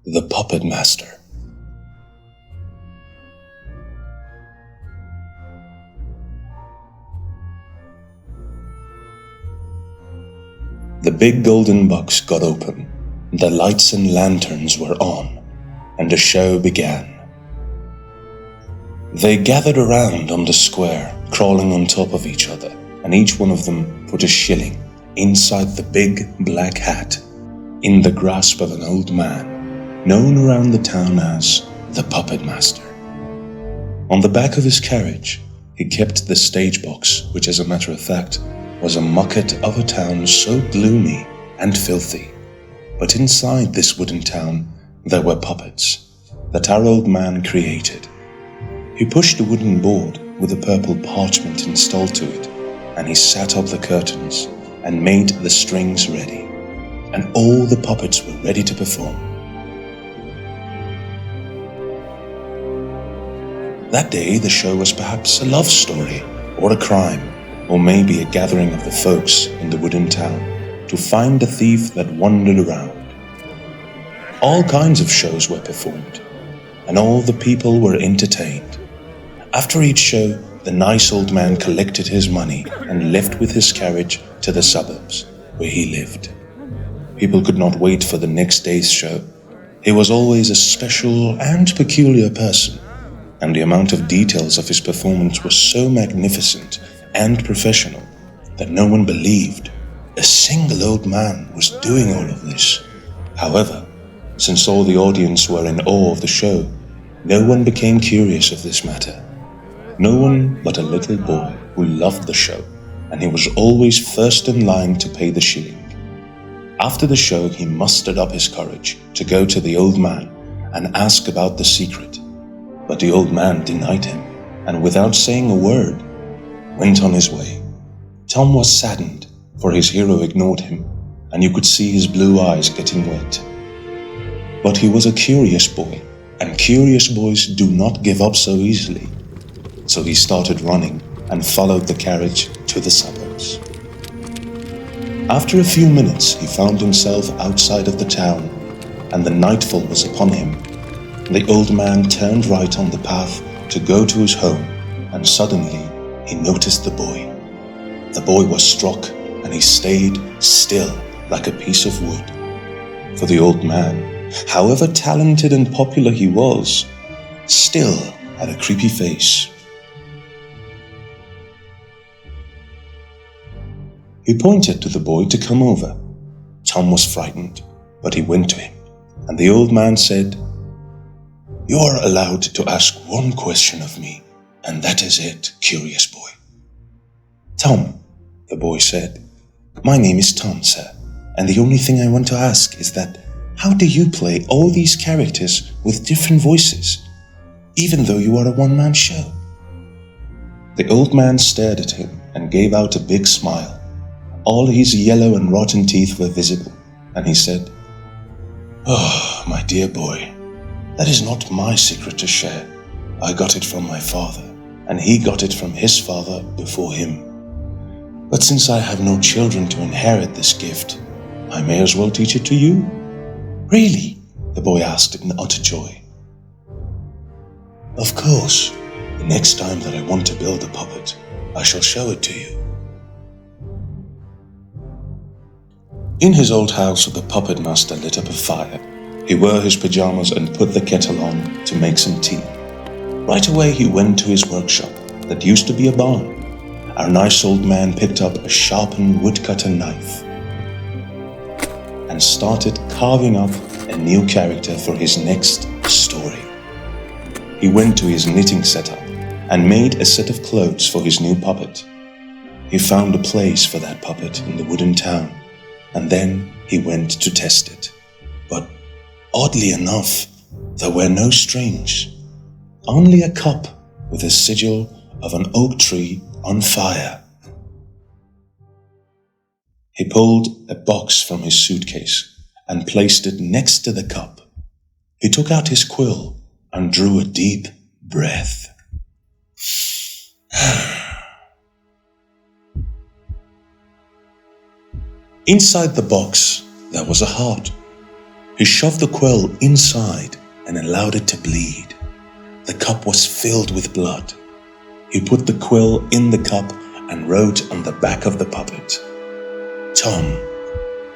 The Puppet Master. The big golden box got open, the lights and lanterns were on, and the show began. They gathered around on the square, crawling on top of each other, and each one of them put a shilling inside the big black hat, in the grasp of an old man, known around the town as the Puppet Master. On the back of his carriage, he kept the stage box, which as a matter of fact, was a mocket of a town so gloomy and filthy. But inside this wooden town, there were puppets that our old man created. He pushed a wooden board with a purple parchment installed to it, and he sat up the curtains and made the strings ready, and all the puppets were ready to perform. That day, the show was perhaps a love story, or a crime, or maybe a gathering of the folks in the wooden town to find the thief that wandered around. All kinds of shows were performed, and all the people were entertained. After each show, the nice old man collected his money and left with his carriage to the suburbs, where he lived. People could not wait for the next day's show. He was always a special and peculiar person, and the amount of details of his performance was so magnificent and professional that no one believed a single old man was doing all of this. However, since all the audience were in awe of the show, no one became curious of this matter. No one but a little boy who loved the show, and he was always first in line to pay the shilling. After the show, he mustered up his courage to go to the old man and ask about the secret. But the old man denied him, and without saying a word, went on his way. Tom was saddened, for his hero ignored him, and you could see his blue eyes getting wet. But he was a curious boy, and curious boys do not give up so easily. So he started running and followed the carriage to the suburbs. After a few minutes, he found himself outside of the town, and the nightfall was upon him. The old man turned right on the path to go to his home, and suddenly he noticed the boy. The boy was struck, and he stayed still like a piece of wood. For the old man, however talented and popular he was, still had a creepy face. He pointed to the boy to come over. Tom was frightened, but he went to him, and the old man said, "You are allowed to ask one question of me, and that is it, curious boy." "Tom," the boy said, "my name is Tom, sir, and the only thing I want to ask is that how do you play all these characters with different voices, even though you are a one-man show?" The old man stared at him and gave out a big smile. All his yellow and rotten teeth were visible, and he said, "Oh, my dear boy, that is not my secret to share. I got it from my father, and he got it from his father before him. But since I have no children to inherit this gift, I may as well teach it to you." "Really?" the boy asked in utter joy. "Of course. The next time that I want to build a puppet, I shall show it to you." In his old house, the puppet master lit up a fire. He wore his pajamas and put the kettle on to make some tea. Right away he went to his workshop that used to be a barn. Our nice old man picked up a sharpened woodcutter knife and started carving up a new character for his next story. He went to his knitting setup and made a set of clothes for his new puppet. He found a place for that puppet in the wooden town, and then he went to test it. But oddly enough, there were no strings, only a cup with a sigil of an oak tree on fire. He pulled a box from his suitcase and placed it next to the cup. He took out his quill and drew a deep breath. Inside the box, there was a heart. He shoved the quill inside and allowed it to bleed. The cup was filled with blood. He put the quill in the cup and wrote on the back of the puppet, "Tom,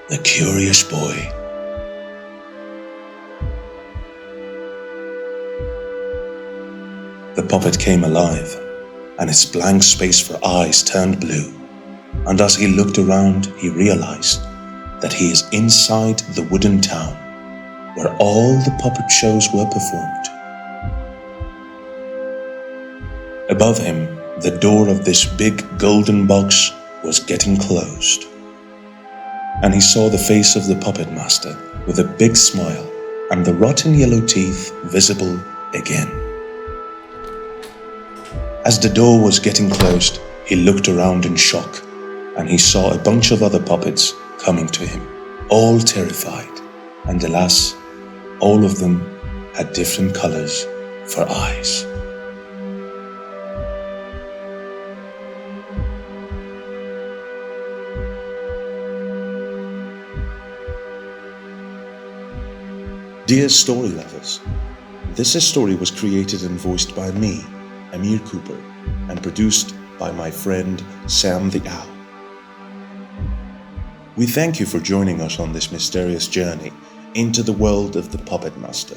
the curious boy." The puppet came alive, and its blank space for eyes turned blue. And as he looked around, he realized that he is inside the wooden town where all the puppet shows were performed. Above him, the door of this big golden box was getting closed. And he saw the face of the puppet master with a big smile and the rotten yellow teeth visible again. As the door was getting closed, he looked around in shock, and he saw a bunch of other puppets coming to him, all terrified, and alas, all of them had different colors for eyes. Dear story lovers, this story was created and voiced by me, AmirCooper, and produced by my friend SamTheOwl. We thank you for joining us on this mysterious journey into the world of the Puppet Master.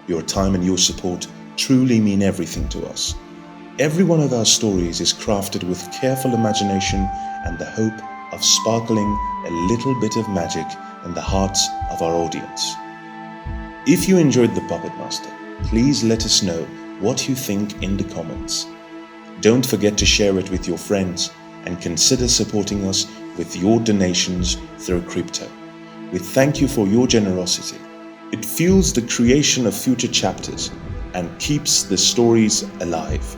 Your time and your support truly mean everything to us. Every one of our stories is crafted with careful imagination and the hope of sparkling a little bit of magic in the hearts of our audience. If you enjoyed the Puppet Master, please let us know what you think in the comments. Don't forget to share it with your friends and consider supporting us with your donations through crypto. We thank you for your generosity. It fuels the creation of future chapters and keeps the stories alive.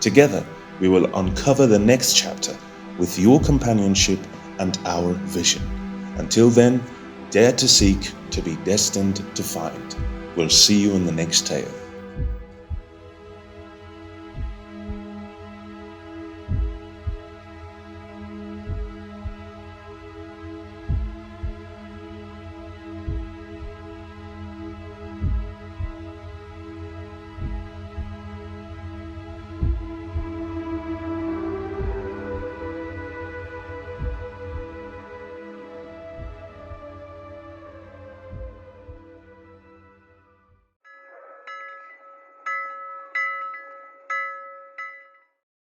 Together, we will uncover the next chapter with your companionship and our vision. Until then, dare to seek, to be destined to find. We'll see you in the next tale.